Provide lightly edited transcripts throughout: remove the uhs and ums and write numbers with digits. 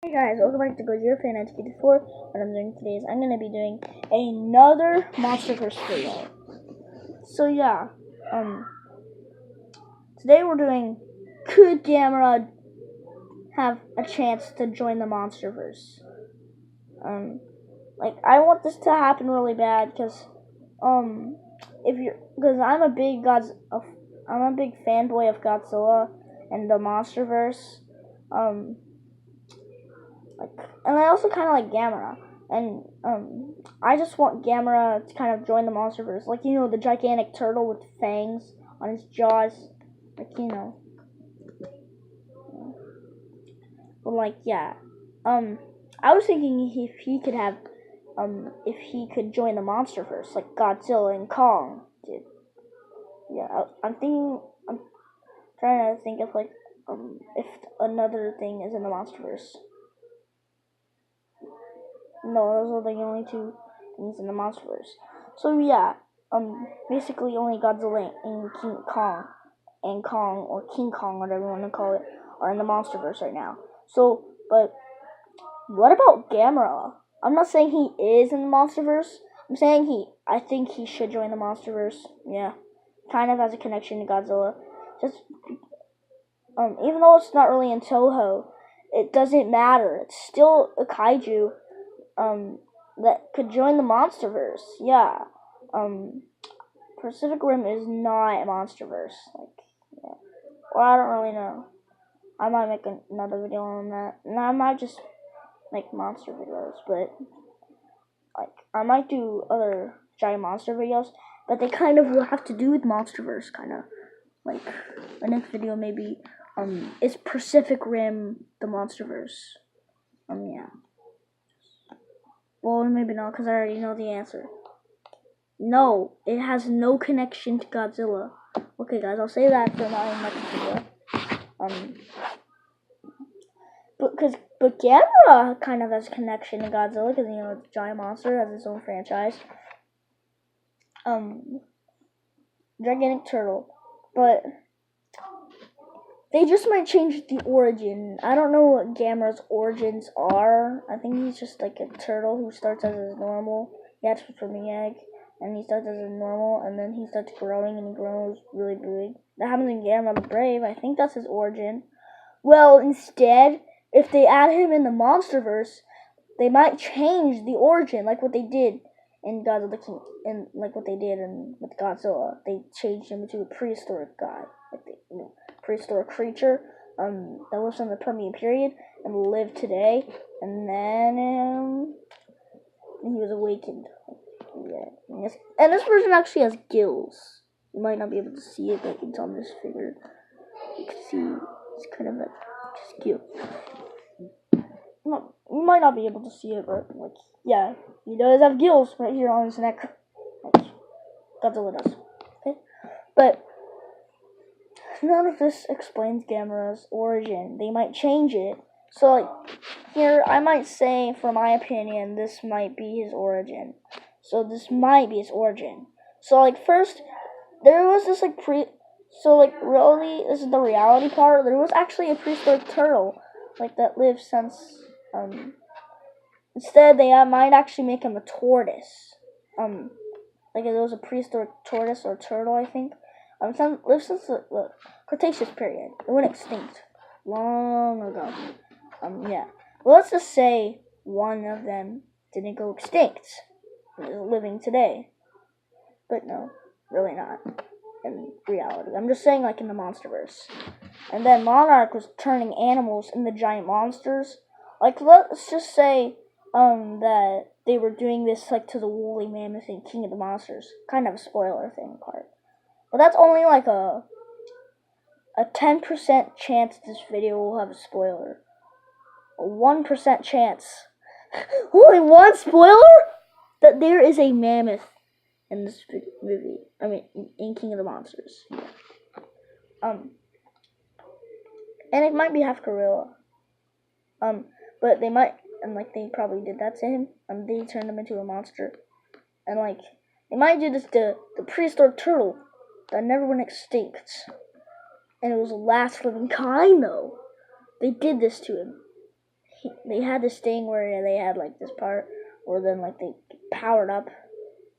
Hey guys, welcome back to Godzilla and I. What I'm doing today is I'm gonna be doing another monsterverse video. So yeah, today we're doing could Gamera have a chance to join the monsterverse? Like I want this to happen really bad because because I'm a big fanboy of Godzilla and the monsterverse. And I also kind of like Gamera. And I just want Gamera to kind of join the monsterverse, like the gigantic turtle with fangs on his jaws, But yeah, I was thinking if he could join the monsterverse, like Godzilla and Kong did. Yeah, I'm trying to think of if another thing is in the monsterverse. No, those are the only two things in the monsterverse. So yeah, basically only Godzilla and Kong or King Kong, whatever you want to call it, are in the monsterverse right now. So, but what about Gamera? I'm not saying he is in the monsterverse. I'm saying I think he should join the monsterverse. Yeah, kind of has a connection to Godzilla. Just even though it's not really in Toho, it doesn't matter. It's still a kaiju that could join the MonsterVerse. Yeah. Pacific Rim is not a MonsterVerse. Yeah. Or I don't really know. I might make another video on that. And I might just make monster videos, but I might do other giant monster videos, but they kind of will have to do with MonsterVerse, kind of. The next video maybe is Pacific Rim the MonsterVerse. Yeah. Well, maybe not, because I already know the answer. No, it has no connection to Godzilla. Okay, guys, I'll say that for my next video. But Gamera kind of has a connection to Godzilla, because, it's a giant monster, has its own franchise. Gigantic turtle. But they just might change the origin. I don't know what Gamera's origins are. I think he's just like a turtle who starts as his normal. He hatches from the egg, and he starts as a normal, and then he starts growing, and he grows really big. That happens in Gamera the Brave. I think that's his origin. Well, instead, if they add him in the MonsterVerse, they might change the origin, like what they did in Godzilla King, and like what they did with Godzilla. They changed him into a prehistoric guy, prehistoric creature that lives in the Permian period and lived today, and then he was awakened. Yeah, and this version actually has gills. You might not be able to see it, but it's on this figure. You can see it's kind of a gill. You might not be able to see it, but yeah, he does have gills right here on his neck, like Godzilla does. Okay, but none of this explains Gamera's origin. They might change it. So, here, I might say, for my opinion, this might be his origin. So, this might be his origin. So, first, there was this, really, this is the reality part. There was actually a prehistoric turtle, that lived since, instead, they might actually make him a tortoise. It was a prehistoric tortoise or turtle, I think. Lived since the Cretaceous period. It went extinct long ago. Yeah. Well, let's just say one of them didn't go extinct. It is living today. But no, really not. In reality. I'm just saying, in the MonsterVerse. And then Monarch was turning animals into giant monsters. Let's just say, that they were doing this, to the woolly mammoth and King of the Monsters. Kind of a spoiler thing part. But that's only a 10% chance this video will have a spoiler. A 1% chance. Only one spoiler? That there is a mammoth in this movie. I mean, in King of the Monsters. Yeah. And it might be half gorilla. But they might, and they probably did that to him. They turned him into a monster. And they might do this to the prehistoric turtle that never went extinct. And it was the last living kind, though. They did this to him. they had this thing where they had like this part where then like they powered up,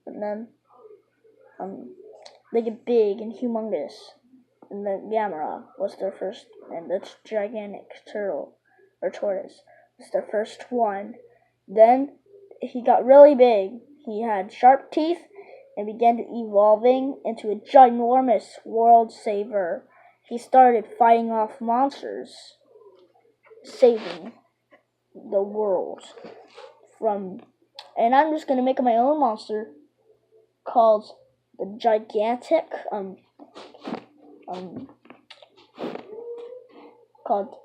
and then they get big and humongous. And the gamera was their first, and the gigantic turtle or tortoise was their first one. Then he got really big. He had sharp teeth and began to evolving into a ginormous world saver. He started fighting off monsters, saving the world from. And I'm just gonna make my own monster called the gigantic called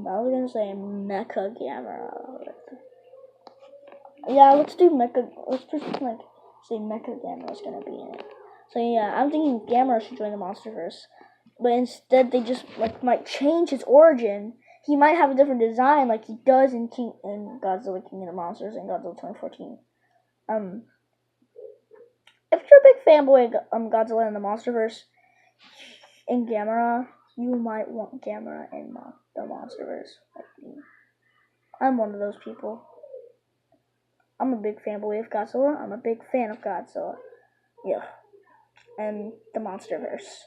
I was gonna say mecha gamera. Yeah, let's do mecha. Let's just like say mecha gamera is gonna be in it. So yeah, I'm thinking Gamera should join the monsterverse, but instead they just like might change his origin. He might have a different design like he does in Godzilla King of the Monsters and Godzilla 2014. If you're a big fanboy of Godzilla and the Monsterverse in Gamera, you might want Gamera in the Monsterverse. Like me. I'm one of those people. I'm a big fanboy of Godzilla. I'm a big fan of Godzilla. Yeah. And the Monsterverse.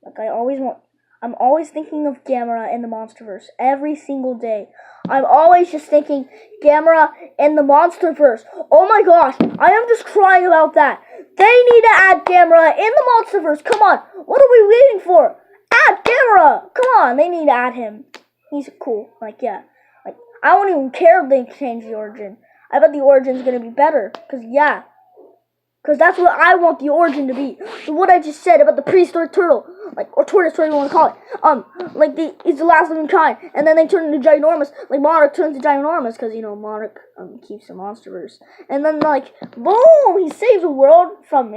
Like I'm always thinking of Gamera in the Monsterverse every single day. I'm always just thinking Gamera in the Monsterverse. Oh my gosh, I am just crying about that. They need to add Gamera in the Monsterverse. Come on, what are we waiting for? Add Gamera. Come on, they need to add him. He's cool. Like yeah, like I don't even care if they change the origin. I bet the origin's gonna be better. Cause that's what I want the origin to be. So what I just said about the prehistoric turtle, like or tortoise, whatever you want to call it, like it's the last living kind, and then they turn into ginormous. Like Monarch turns to ginormous, cause you know Monarch keeps the monsterverse, and then like boom, he saves the world from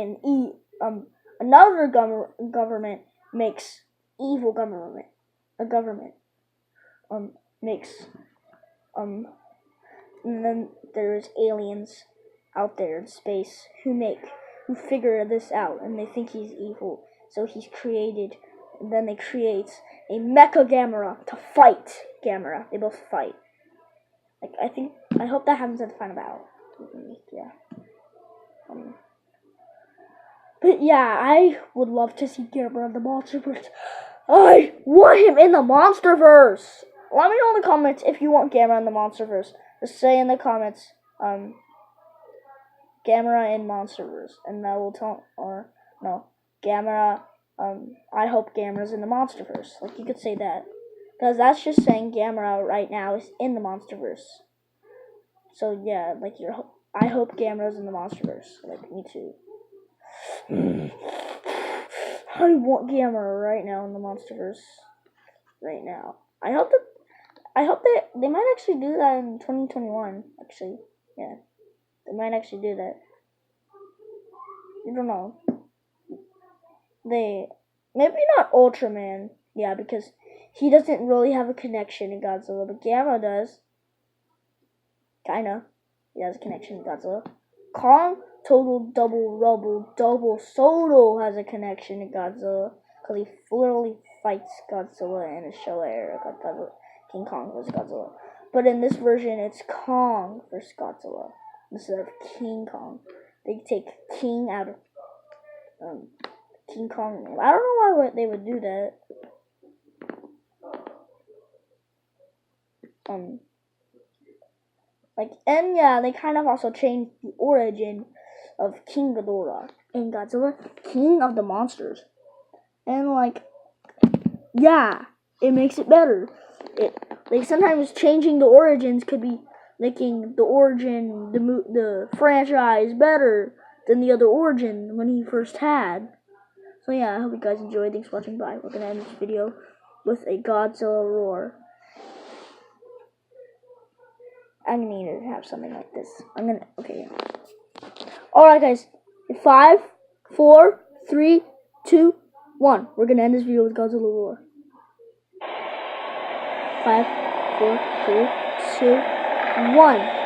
another government makes evil government, a government makes and then there's aliens out there in space who figure this out, and they think he's evil, so he's created, and then they create a mecha Gamera to fight Gamera. They both fight. Like I hope that happens at the final battle. Yeah. But yeah, I would love to see Gamera in the Monsterverse. I want him in the Monsterverse. Let me know in the comments if you want Gamera in the Monsterverse. Just say in the comments, Gamera in Monsterverse, and I will tell, or no, Gamera, I hope Gamera's in the Monsterverse. Like, you could say that. Because that's just saying Gamera right now is in the Monsterverse. So, yeah, like, I hope Gamera's in the Monsterverse. Like, me too. I want Gamera right now in the Monsterverse. Right now. I hope they might actually do that in 2021, actually. Yeah. They might actually do that. You don't know. Maybe not Ultraman. Yeah, because he doesn't really have a connection in Godzilla, but Gamera does. Kinda. He has a connection in Godzilla. Kong, Total, Double, Rubble, Double, Soto has a connection in Godzilla. Because he literally fights Godzilla in a show era. King Kong vs. Godzilla. But in this version, it's Kong vs. Godzilla instead of King Kong. They take King out of King Kong. I don't know why they would do that. And yeah, they kind of also changed the origin of King Ghidorah in Godzilla, King of the Monsters. And yeah, it makes it better. Sometimes changing the origins could be making the origin, the franchise better than the other origin when he first had. So yeah, I hope you guys enjoyed. Thanks for watching. Bye. We're gonna end this video with a Godzilla roar. I'm gonna need to have something like this. Okay. Alright guys, 5, 4, 3, 2, 1. We're gonna end this video with Godzilla roar. 5, 4, 3, 2, 1.